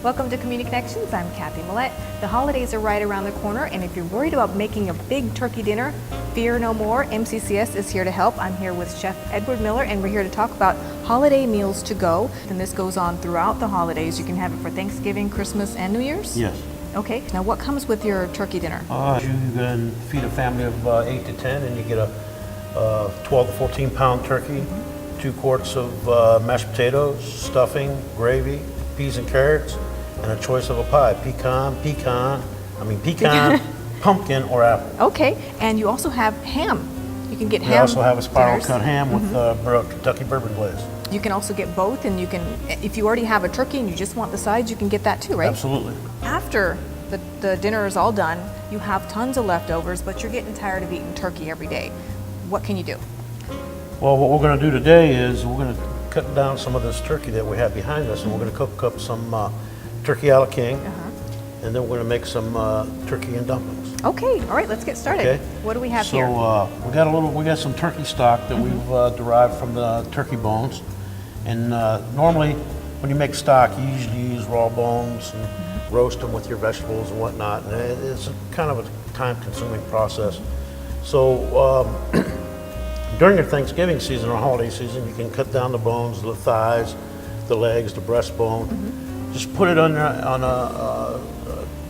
Welcome to Community Connections. I'm Kathy Millette. The holidays are right around the corner, and if you're worried about making a big turkey dinner, fear no more. MCCS is here to help. I'm here with Chef Edward Miller, and we're here to talk about holiday meals to go. And this goes on throughout the holidays. You can have it for Thanksgiving, Christmas, and New Year's? Yes. Okay. Now, what comes with your turkey dinner? You can feed a family of 8 to 10, and you get a 12 to 14 pound turkey, 2 quarts of mashed potatoes, stuffing, gravy, peas and carrots, and a choice of a pie, pecan, pumpkin, or apple. Okay. And you also have ham. You can get ham. We also have a spiral dinners. cut ham with Kentucky bourbon glaze. You can also get both, and you can, if you already have a turkey and you just want the sides, you can get that too, right? Absolutely. After the dinner is all done, you have tons of leftovers, but you're getting tired of eating turkey every day. What can you do? Well, what we're going to do today is we're going to cut down some of this turkey that we have behind us, and we're going to cook up some turkey a la king, and then we're going to make some turkey and dumplings. Okay, all right, let's get started. Okay. What do we have So, here? we got some turkey stock that we've derived from the turkey bones. And normally, when you make stock, you usually use raw bones and roast them with your vegetables and whatnot. And it's kind of a time-consuming process. So, during your Thanksgiving season or holiday season, you can cut down the bones, the thighs, the legs, the breastbone. Just put it on a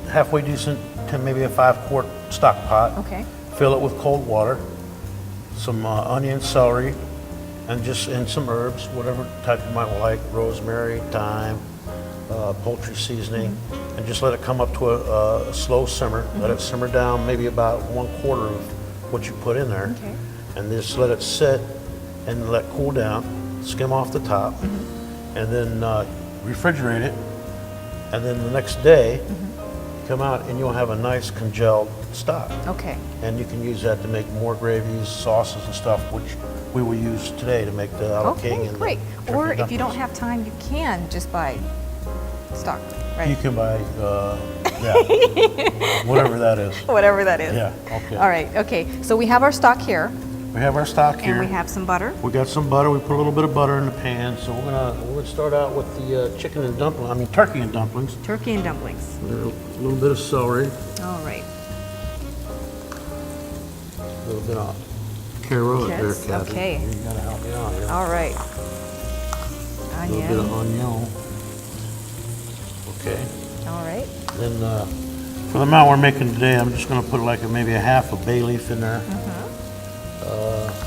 halfway decent, maybe a 5-quart stock pot. Okay. Fill it with cold water, some onion, celery, and some herbs, whatever type you might like, rosemary, thyme, poultry seasoning, and just let it come up to a slow simmer. Let it simmer down maybe about 1/4 of what you put in there. Okay. And just let it sit and let it cool down, skim off the top, and then refrigerate it. And then the next day, come out and you'll have a nice congealed stock. Okay. And you can use that to make more gravies, sauces and stuff, which we will use today to make the a la king and great. the Or turkey if you don't dumplings. have time, you can just buy stock, right? You can buy, whatever that is. Whatever that is. Yeah, okay. All right, okay. So we have our stock here, We have our stock here. and we have some butter. We got some butter. We put a little bit of butter in the pan. So we're gonna start out with the turkey and dumplings. Turkey and dumplings. A little bit of celery, All right. a little bit of carrot there, Yes, Kathy. okay. You gotta help me out here. All right. A little bit of Onion. onion. Okay. All right. Then for the amount we're making today, I'm just gonna put like maybe a half a bay leaf in there.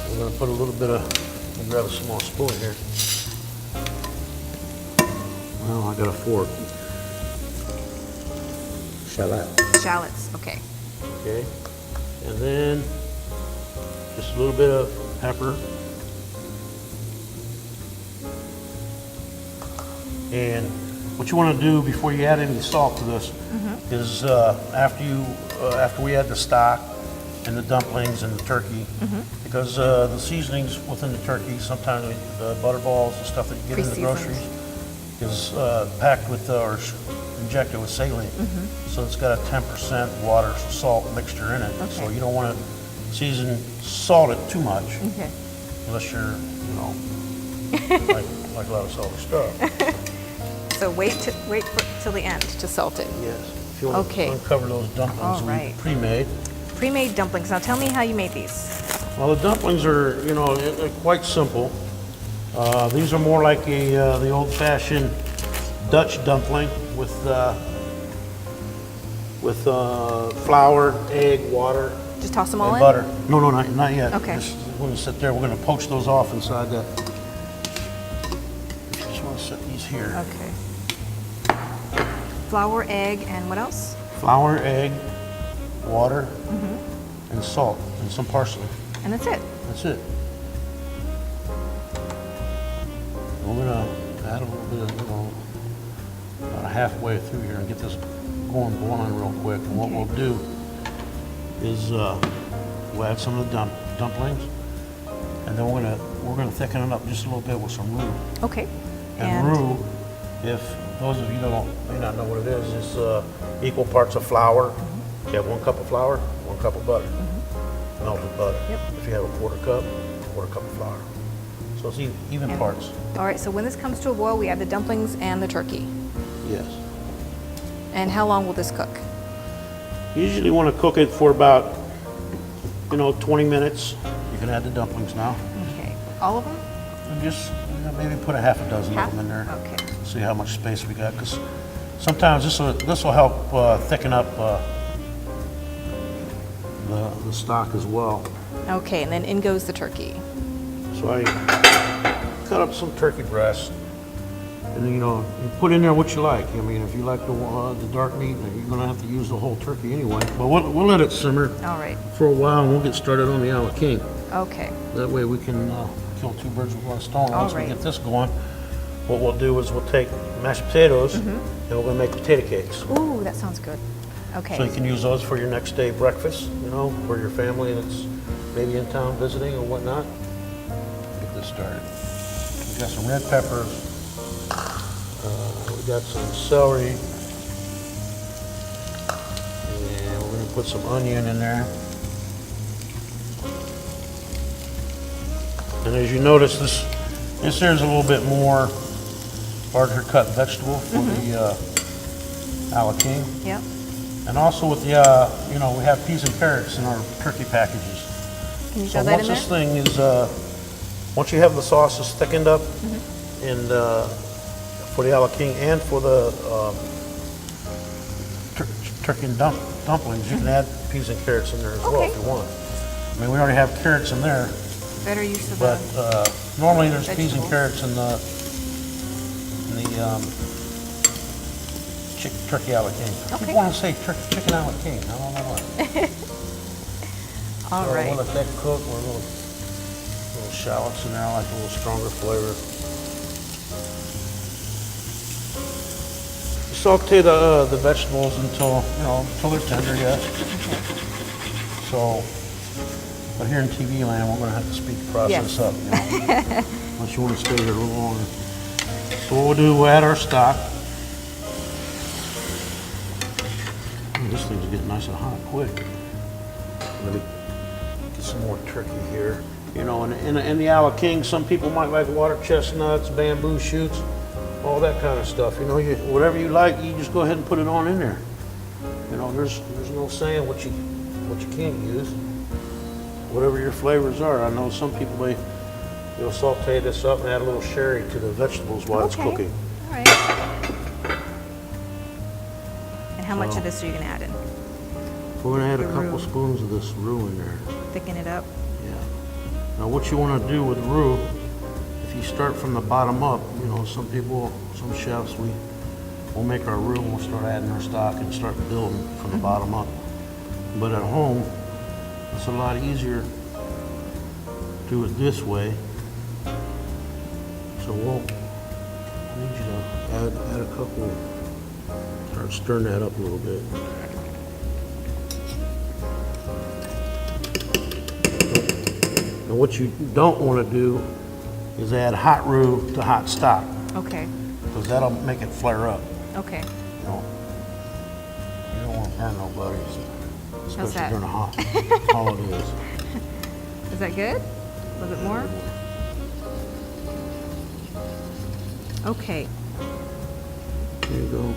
We're gonna put a little bit of, let me grab a small spoon here. Well, I got a fork. Shallot. Shallots, okay. Okay. And then just a little bit of pepper. And what you want to do before you add any salt to this is after we add the stock and the dumplings and the turkey, because the seasonings within the turkey, sometimes the butter balls and stuff that you get in the Pre-seasoned. groceries is packed with or injected with saline. So it's got a 10% water salt mixture in it. So Okay. you don't want to salt it too much Okay. unless you're, like a lot of salty stuff. So wait till the end to salt it. Yes. If you want Okay. to uncover those dumplings All we right. pre-made. Pre-made dumplings. Now tell me how you made these. Well, the dumplings are, they're quite simple. These are more like the old-fashioned Dutch dumpling with flour, egg, water, Just toss them all and in? butter. No, not yet. Okay. We're going to sit there. We're going to poach those off inside that. Just want to set these here. Okay. Flour, egg, and what else? Flour, egg, water, and salt, and some parsley. And that's it. That's it. We're gonna add a little bit of, about halfway through here and get this boiling real quick. And what Okay. we'll do is we'll add some of the dumplings, and then we're gonna thicken it up just a little bit with some roux. Okay. And roux, if those of you may not know what it is, it's equal parts of flour. You have 1 cup of flour, 1 cup of butter, melted butter. Yep. If you have a quarter cup of flour. So it's even And- parts. All right, so when this comes to a boil, we add the dumplings and the turkey. Yes. And how long will this cook? You usually want to cook it for about, 20 minutes. You can add the dumplings now. Okay. All of them? And just maybe put a half a dozen Half? of them in there. Okay. See how much space we got, because sometimes this will help thicken up the stock as well. Okay, and then in goes the turkey. So I cut up some turkey breast, and you put in there what you like. I mean, if you like the dark meat, you're gonna have to use the whole turkey anyway. But we'll let it simmer All right. for a while, and we'll get started on the ala king. Okay. That way we can kill two birds with one stone. All Once we right. get this going, what we'll do is we'll take mashed potatoes, and we're gonna make potato cakes. Ooh, that sounds good. Okay. So you can use those for your next day breakfast, for your family that's maybe in town visiting or whatnot. Get this started. We got some red peppers. We got some celery. And we're gonna put some onion in there. And as you notice, this here is a little bit more larger cut vegetable for the ala king. Yep. And also with the, we have peas and carrots in our turkey packages. Can you So throw that once in this there? thing is, once you have the sauces thickened up, and for the ala king and for the turkey and dumplings, you can add peas and carrots in there as well Okay. if you want. I mean, we already have carrots in there, Better use of but the... normally there's peas and vegetables. carrots in the turkey ala king. Okay. People want to say chicken ala king. I don't know why. All So right. we'll let that cook. We're little shallots in there. I like a little stronger flavor. Saute the vegetables until they're tender yet. So, but here in TV land, we're going to have to speed the process Yes. up. Unless you want to stay there a little longer. So what we'll do, we'll add our stock. Ooh, this thing's getting nice and hot quick. Let me get some more turkey here. In the ala king, some people might like water chestnuts, bamboo shoots, all that kind of stuff. Whatever you like, you just go ahead and put it on in there. There's no saying what you can't use. Whatever your flavors are. I know some people they'll saute this up and add a little sherry to the vegetables while it's Okay. cooking. All right. And how much So- of this are you going to add in? We're gonna add a The couple roux. spoons of this roux in there. Thicken it up? Yeah. Now what you want to do with roux, if you start from the bottom up, some chefs, we'll make our roux and we'll start adding our stock and start building from the bottom up. But at home, it's a lot easier to do it this way. So I need you to add a couple, start stirring that up a little bit. Now what you don't want to do is add hot roux to hot stock, Okay. because that'll make it flare up. Okay. You don't want to burn nobody, especially that? during the hot. All it is. Is that good? A little bit more? Okay. There you go.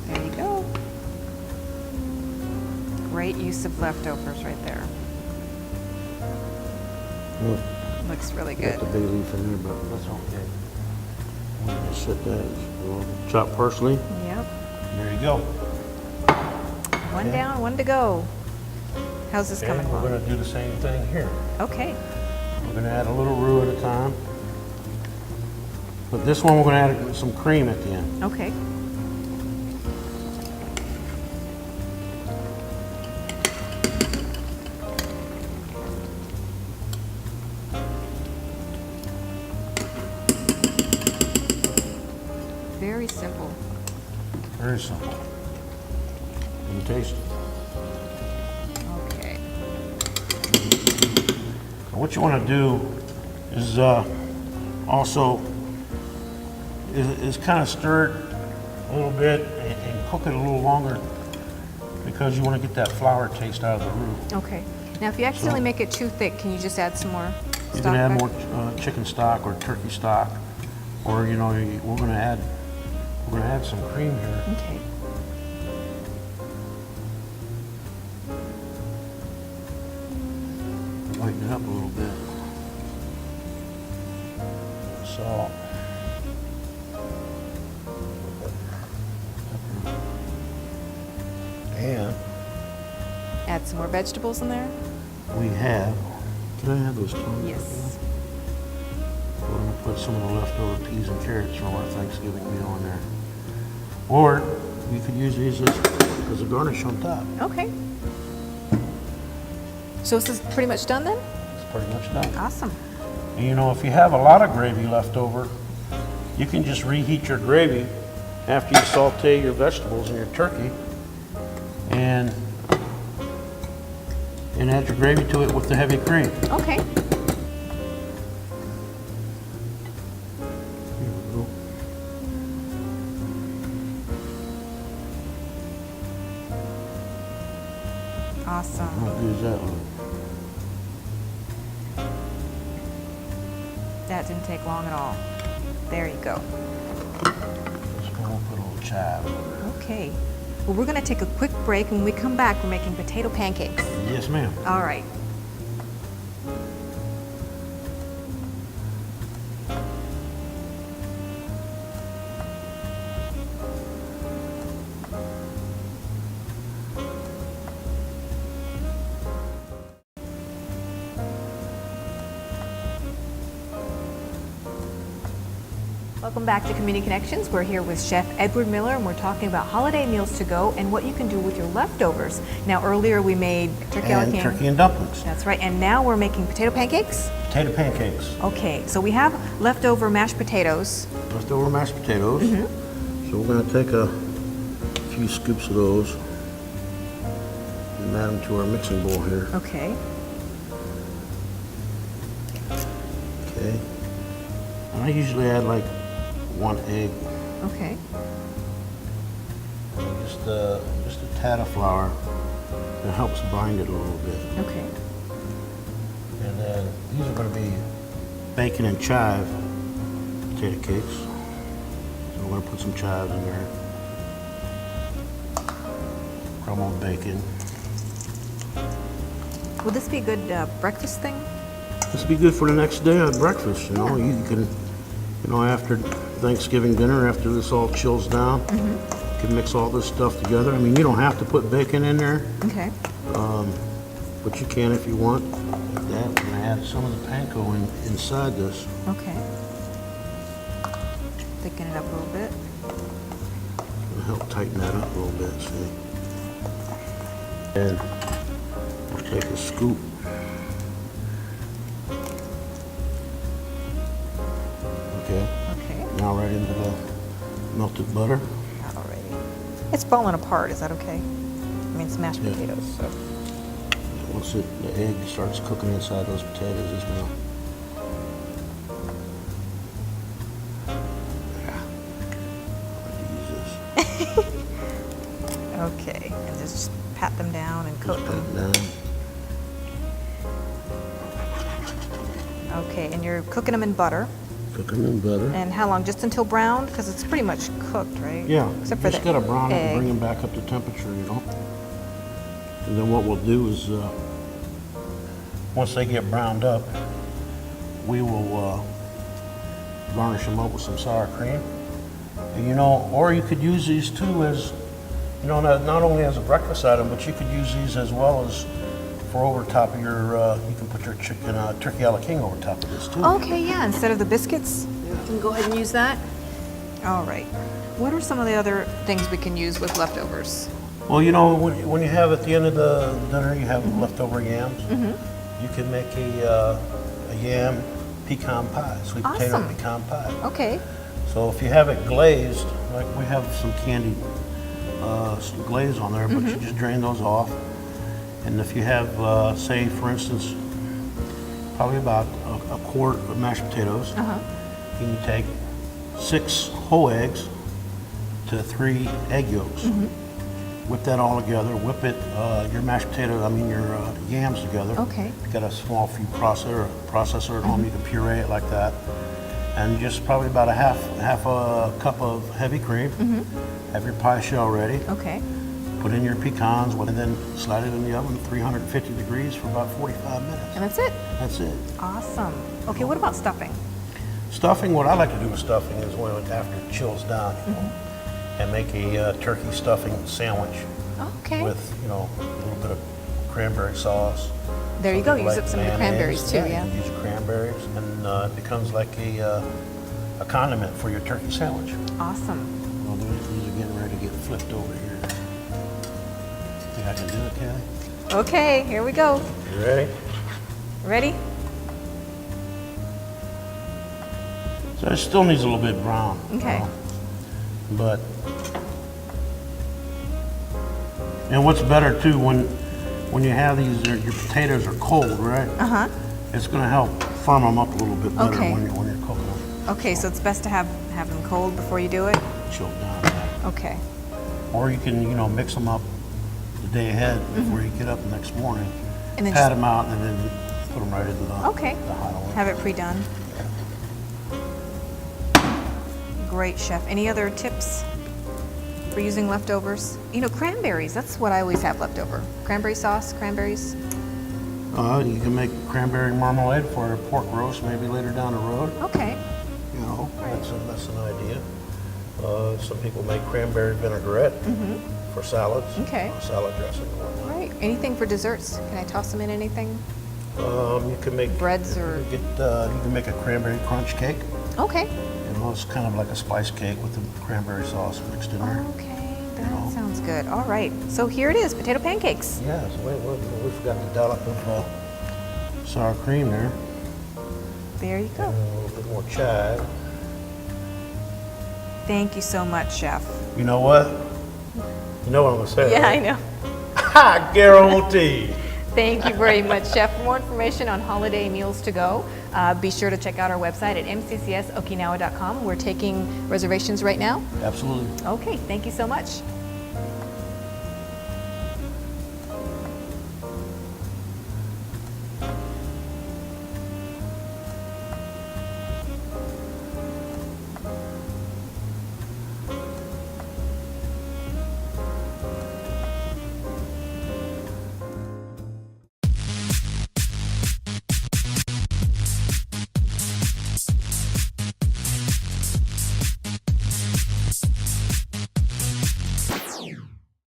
There you go. Great use of leftovers right there. Well, Looks really got good. the bay leaf in there, but that's okay. We'll just set that. We'll chop parsley. Yep. There you go. One Okay. down, one to go. How's this Okay, coming we're along? going to do the same thing here. Okay. We're going to add a little roux at a time. But this one, we're going to add some cream at the end. Okay. Very simple. Very simple. And taste. Okay. What you want to do is also is kind of stir it a little bit and cook it a little longer, because you want to get that flour taste out of the roux. Okay. Now, if you accidentally So- make it too thick, can you just add some more You stock can add back? more chicken stock or turkey stock. Or we're gonna add some cream here. Okay. Lighten it up a little bit. Salt. And Add some more vegetables in there? we have, can I have those tongs? Yes. We're gonna put some of the leftover peas and carrots from our Thanksgiving meal on there. Or you could use these as a garnish on top. Okay. So this is pretty much done then? It's pretty much done. Awesome. And if you have a lot of gravy left over, you can just reheat your gravy after you saute your vegetables and your turkey and add your gravy to it with the heavy cream. Okay. Here we go. Awesome. How good does that look? That didn't take long at all. There you go. Just gonna put a little chive over Okay. Well, we're going to take a quick break, and when we come back, we're making potato pancakes. there. Yes, ma'am. All right. Welcome back to Community Connections. We're here with Chef Edward Miller, and we're talking about holiday meals to go and what you can do with your leftovers. Now, earlier we made turkey a la And king. turkey and dumplings. That's right. And now we're making potato pancakes. Potato pancakes. Okay, so we have leftover mashed potatoes. Leftover mashed potatoes. So we're gonna take a few scoops of those and add them to our mixing bowl here. Okay. Okay. And I usually add like 1 egg, Okay. just a tad of flour that helps bind it a little bit. Okay. And then these are going to be bacon and chive potato cakes. So we're going to put some chives in there. Crumbled bacon. Will this be a good breakfast thing? This would be good for the next day at breakfast. You can, after Thanksgiving dinner, after this all chills down, you can mix all this stuff together. I mean, you don't have to put bacon in there, Okay. but you can if you want. Like that. We're going to add some of the panko inside this. Okay. Thicken it up a little bit. It'll help tighten that up a little bit, see. And we'll take a scoop. Okay. Okay. Now right into the melted butter. Alrighty. It's falling apart. Is that okay? I mean, it's mashed Yeah. potatoes. So. Once the egg starts cooking inside those potatoes, it's gonna. Yeah. I'll use this. Okay. And just pat them down and coat Just them. pat it down. Okay. And you're cooking them in butter. Cook them in butter. And how long? Just until browned? Because it's pretty much cooked, right? Yeah. Except for just the gotta brown it and egg. bring them back up to temperature, And then what we'll do is, once they get browned up, we will garnish them up with some sour cream. And, or you could use these too as, not only as a breakfast item, but you could use these as well as for over top of your, you can put your turkey a la king over top of this too. Okay, yeah. Instead of the biscuits, you can go ahead and use that. All right. What are some of the other things we can use with leftovers? Well, when you have at the end of the dinner, you have leftover yams. You can make a yam pecan pie, sweet potato Awesome. pecan pie. Okay. So if you have it glazed, like we have some candied some glaze on there, but you just drain those off. And if you have, say, for instance, probably about a quart of mashed potatoes, you can take 6 whole eggs to 3 egg yolks. Whip that all together. Whip it, your your yams together. Okay. If you got a small food processor at home, you can puree it like that. and just probably about a half a cup of heavy cream. Have your pie shell ready. Okay. Put in your pecans, and then slide it in the oven 350 degrees for about 45 minutes. And that's it? That's it. Awesome. Okay, what about stuffing? Stuffing, what I like to do with stuffing is when after it chills down, you know, and make a turkey stuffing sandwich Okay. with, you know, a little bit of cranberry sauce. There you Some go. people Use like up some of the mayonnaise. cranberries too, yeah. You can use cranberries, and it becomes like a condiment for your turkey sandwich. Awesome. Well, these are getting ready to get flipped over here. Think I can do it, Kelly? Okay, here we go. You ready? Ready? So it still needs a little bit brown. Okay. But, and what's better too, when you have these, your potatoes are cold, right? Uh-huh. It's going to help firm them up a little bit better Okay. when you're cooking them. Okay, so it's best to have them cold before you do it? Chill down. Yeah. Okay. Or you can, you know, mix them up the day ahead before you get up the next morning. And then pat just- them out and then put them right into the Okay. the hot oil. Have it pre-done. Great, Chef. Any other tips for using leftovers? You know, cranberries, that's what I always have left over. Cranberry sauce, cranberries. You can make cranberry marmalade for a pork roast maybe later down the road. Okay. You know, that's an idea. Some people make cranberry vinaigrette for salads. Okay. Salad dressing and whatnot. Right. Anything for desserts? Can I toss them in anything? You can make Breads or- you can make a cranberry crunch cake. Okay. You know, it's kind of like a spice cake with the cranberry sauce mixed in there. Okay, that know. sounds good. All right. So here it is, potato pancakes. Yeah, so we forgot to dollop of sour cream there. There you go. And a little bit more chive. Thank you so much, Chef. You know what? You know what I'm gonna say. Yeah, right? I know. I guarantee. Thank you very much, Chef. For more information on holiday meals to go, be sure to check out our website at mccsokinawa.com. We're taking reservations right now. Absolutely. Okay, thank you so much.